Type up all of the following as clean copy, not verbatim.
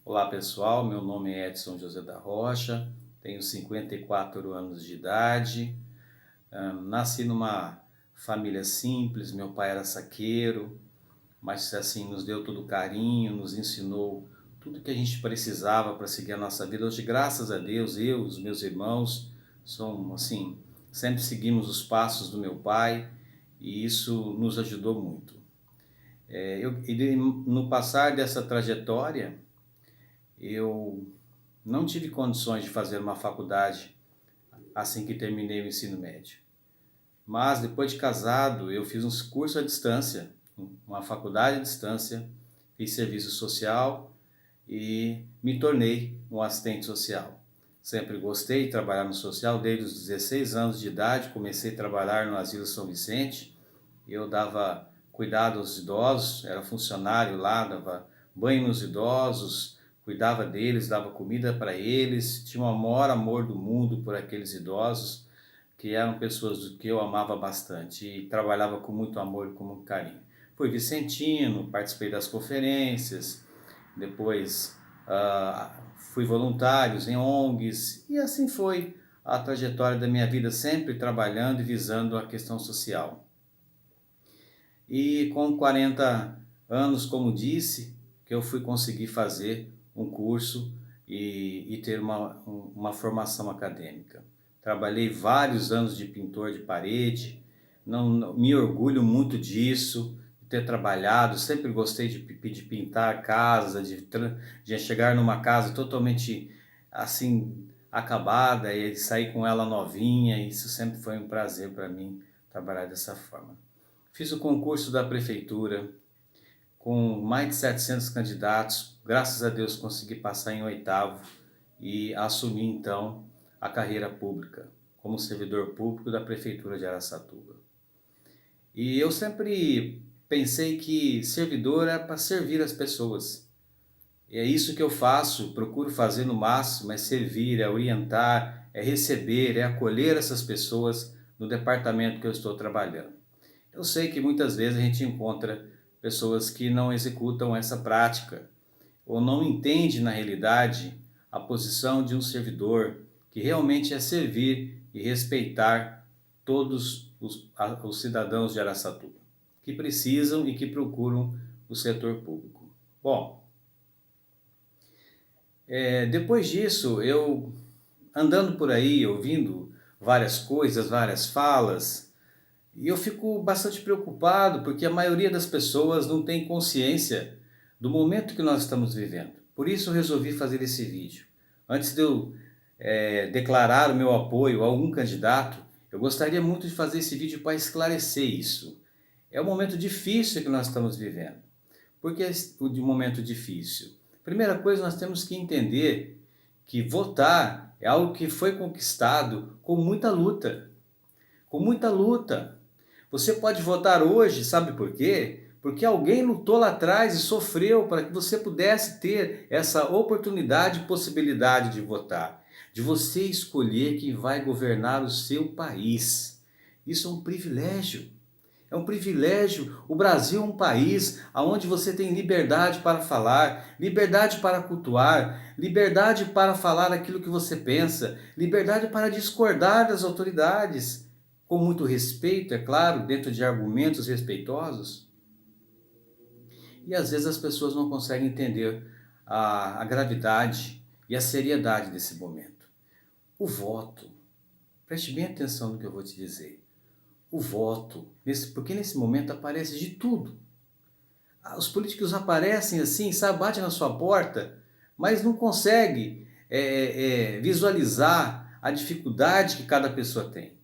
Olá pessoal, meu nome é Edson José da Rocha, tenho 54 anos de idade, nasci numa família simples, meu pai era saqueiro, mas assim nos deu todo o carinho, nos ensinou tudo que a gente precisava para seguir a nossa vida. Hoje, graças a Deus, eu e os meus irmãos somos assim, sempre seguimos os passos do meu pai e isso nos ajudou muito. No passar dessa trajetória, eu não tive condições de fazer uma faculdade assim que terminei o ensino médio. Mas depois de casado, eu fiz uns cursos à distância, uma faculdade à distância, fiz serviço social e me tornei um assistente social. Sempre gostei de trabalhar no social, desde os 16 anos de idade comecei a trabalhar no Asilo São Vicente. Eu dava cuidado aos idosos, era funcionário lá, dava banho nos idosos, cuidava deles, dava comida para eles, tinha o maior amor do mundo por aqueles idosos, que eram pessoas que eu amava bastante e trabalhava com muito amor e com muito carinho. Fui vicentino, participei das conferências, depois fui voluntário em ONGs e assim foi a trajetória da minha vida, sempre trabalhando e visando a questão social. E com 40 anos, como disse, que eu fui conseguir fazer um curso e ter uma formação acadêmica. Trabalhei vários anos de pintor de parede, não me orgulho muito disso, de ter trabalhado, sempre gostei de pintar casa, de chegar numa casa totalmente assim acabada e sair com ela novinha, isso sempre foi um prazer para mim trabalhar dessa forma. Fiz o concurso da prefeitura com mais de 700 candidatos. Graças a Deus consegui passar em oitavo e assumi então a carreira pública como servidor público da prefeitura de Araçatuba. E eu sempre pensei que servidor era para servir as pessoas. E é isso que eu faço, procuro fazer no máximo, é servir, é orientar, é receber, é acolher essas pessoas no departamento que eu estou trabalhando. Eu sei que muitas vezes a gente encontra pessoas que não executam essa prática ou não entende na realidade a posição de um servidor, que realmente é servir e respeitar todos os cidadãos de Araçatuba, que precisam e que procuram o setor público. Bom, depois disso, eu andando por aí, ouvindo várias coisas, várias falas, e eu fico bastante preocupado porque a maioria das pessoas não tem consciência do momento que nós estamos vivendo. Por isso eu resolvi fazer esse vídeo. Antes de eu declarar o meu apoio a algum candidato, eu gostaria muito de fazer esse vídeo para esclarecer isso. É um momento difícil que nós estamos vivendo. Por que de um momento difícil? Primeira coisa, nós temos que entender que votar é algo que foi conquistado com muita luta. Com muita luta. Você pode votar hoje, sabe por quê? Porque alguém lutou lá atrás e sofreu para que você pudesse ter essa oportunidade e possibilidade de votar. De você escolher quem vai governar o seu país. Isso é um privilégio. É um privilégio. O Brasil é um país onde você tem liberdade para falar, liberdade para cultuar, liberdade para falar aquilo que você pensa, liberdade para discordar das autoridades, com muito respeito, é claro, dentro de argumentos respeitosos. E às vezes as pessoas não conseguem entender a gravidade e a seriedade desse momento. O voto, preste bem atenção no que eu vou te dizer. O voto, porque nesse momento aparece de tudo. Os políticos aparecem assim, sabe, bate na sua porta, mas não consegue visualizar a dificuldade que cada pessoa tem.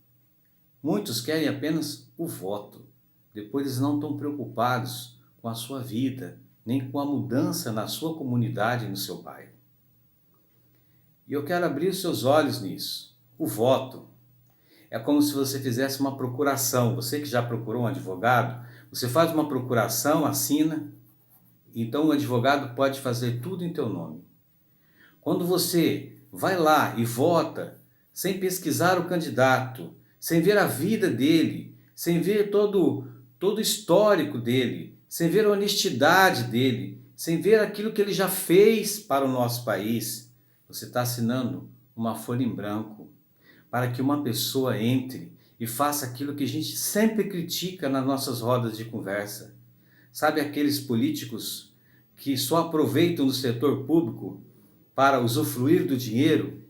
Muitos querem apenas o voto, depois eles não estão preocupados com a sua vida, nem com a mudança na sua comunidade e no seu bairro. E eu quero abrir os seus olhos nisso. O voto é como se você fizesse uma procuração. Você que já procurou um advogado, você faz uma procuração, assina, então o advogado pode fazer tudo em teu nome. Quando você vai lá e vota, sem pesquisar o candidato, sem ver a vida dele, sem ver todo o histórico dele, sem ver a honestidade dele, sem ver aquilo que ele já fez para o nosso país. Você está assinando uma folha em branco para que uma pessoa entre e faça aquilo que a gente sempre critica nas nossas rodas de conversa. Sabe aqueles políticos que só aproveitam do setor público para usufruir do dinheiro,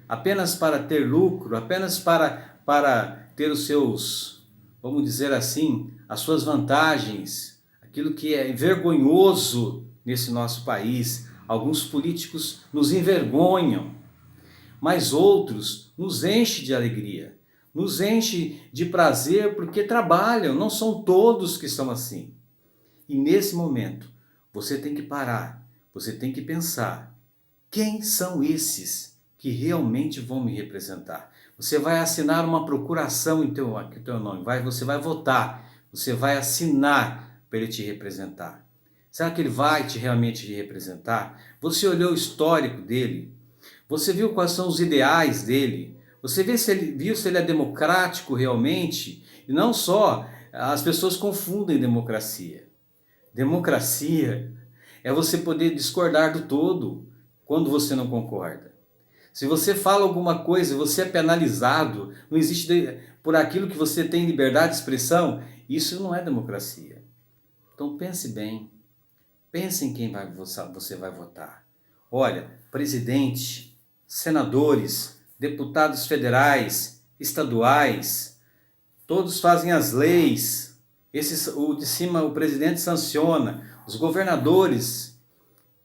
apenas para ter lucro, apenas para ter os seus, vamos dizer assim, as suas vantagens, aquilo que é vergonhoso nesse nosso país. Alguns políticos nos envergonham, mas outros nos enchem de alegria, nos enchem de prazer porque trabalham, não são todos que são assim. E nesse momento, você tem que parar, você tem que pensar, quem são esses que realmente vão me representar? Você vai assinar uma procuração em teu nome, você vai votar, você vai assinar para ele te representar. Será que ele vai realmente te representar? Você olhou o histórico dele? Você viu quais são os ideais dele? Você viu se ele é democrático realmente? E não só, as pessoas confundem democracia. Democracia é você poder discordar do todo quando você não concorda. Se você fala alguma coisa e você é penalizado, não existe por aquilo que você tem liberdade de expressão, isso não é democracia. Então pense bem, pense em quem você vai votar. Olha, presidente, senadores, deputados federais, estaduais, todos fazem as leis. O de cima, o presidente sanciona. Os governadores,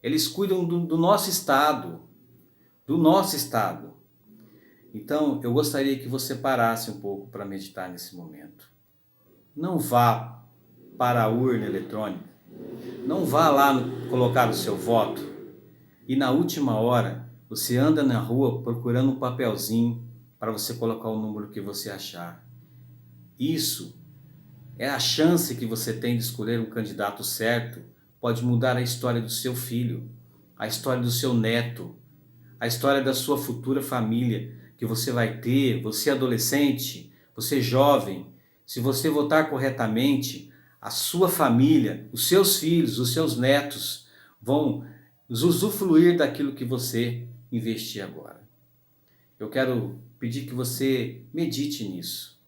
eles cuidam do nosso estado. Do nosso estado. Então, eu gostaria que você parasse um pouco para meditar nesse momento. Não vá para a urna eletrônica. Não vá lá colocar o seu voto. E na última hora, você anda na rua procurando um papelzinho para você colocar o número que você achar. Isso é a chance que você tem de escolher um candidato certo, pode mudar a história do seu filho, a história do seu neto, a história da sua futura família que você vai ter, você adolescente, você jovem. Se você votar corretamente, a sua família, os seus filhos, os seus netos vão usufruir daquilo que você investir agora. Eu quero pedir que você medite nisso.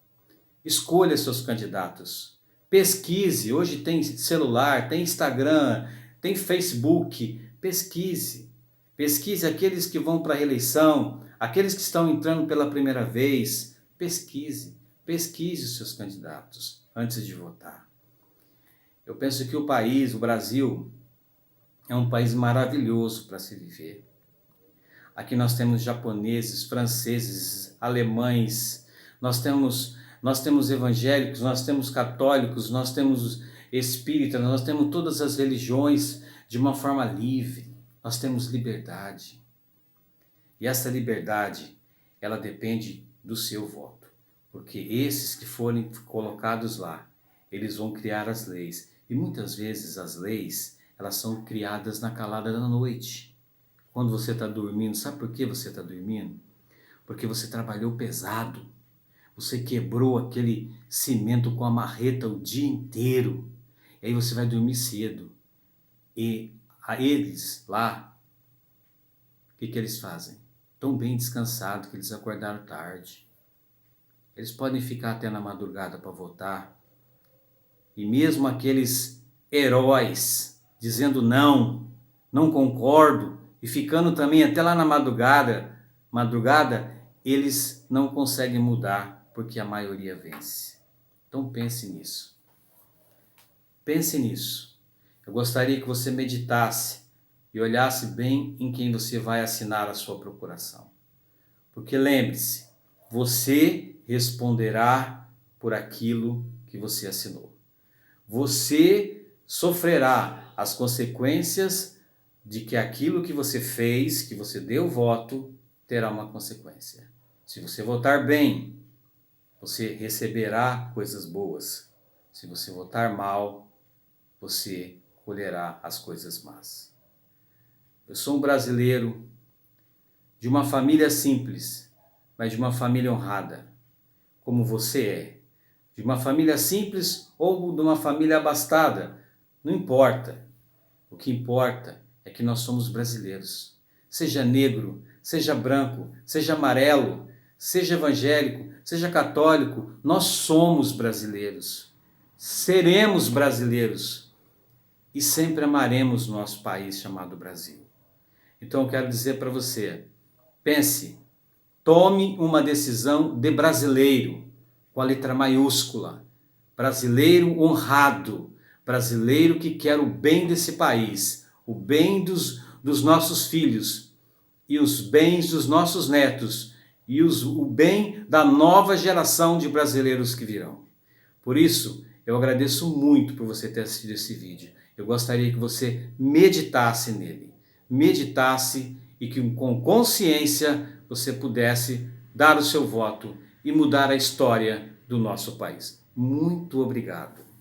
Escolha seus candidatos. Pesquise. Hoje tem celular, tem Instagram, tem Facebook. Pesquise. Pesquise aqueles que vão para a reeleição, aqueles que estão entrando pela primeira vez. Pesquise. Pesquise os seus candidatos antes de votar. Eu penso que o país, o Brasil, é um país maravilhoso para se viver. Aqui nós temos japoneses, franceses, alemães, nós temos evangélicos, nós temos católicos, nós temos espíritas, nós temos todas as religiões de uma forma livre. Nós temos liberdade. E essa liberdade, ela depende do seu voto. Porque esses que forem colocados lá, eles vão criar as leis. E muitas vezes as leis, elas são criadas na calada da noite. Quando você está dormindo, sabe por que você está dormindo? Porque você trabalhou pesado. Você quebrou aquele cimento com a marreta o dia inteiro. E aí você vai dormir cedo. E a eles lá, o que eles fazem? Tão bem descansados que eles acordaram tarde. Eles podem ficar até na madrugada para votar. E mesmo aqueles heróis dizendo não, não concordo, e ficando também até lá na madrugada, eles não conseguem mudar, porque a maioria vence. Então pense nisso. Pense nisso. Eu gostaria que você meditasse e olhasse bem em quem você vai assinar a sua procuração. Porque lembre-se, você responderá por aquilo que você assinou. Você sofrerá as consequências de que aquilo que você fez, que você deu voto, terá uma consequência. Se você votar bem, você receberá coisas boas. Se você votar mal, você colherá as coisas más. Eu sou um brasileiro de uma família simples, mas de uma família honrada, como você é. De uma família simples ou de uma família abastada, não importa. O que importa é que nós somos brasileiros. Seja negro, seja branco, seja amarelo, seja evangélico, seja católico, nós somos brasileiros. Seremos brasileiros e sempre amaremos nosso país chamado Brasil. Então eu quero dizer para você, pense, tome uma decisão de brasileiro, com a letra maiúscula, brasileiro honrado, brasileiro que quer o bem desse país, o bem dos nossos filhos e os bens dos nossos netos e o bem da nova geração de brasileiros que virão. Por isso, eu agradeço muito por você ter assistido esse vídeo. Eu gostaria que você meditasse nele, meditasse e que com consciência você pudesse dar o seu voto e mudar a história do nosso país. Muito obrigado.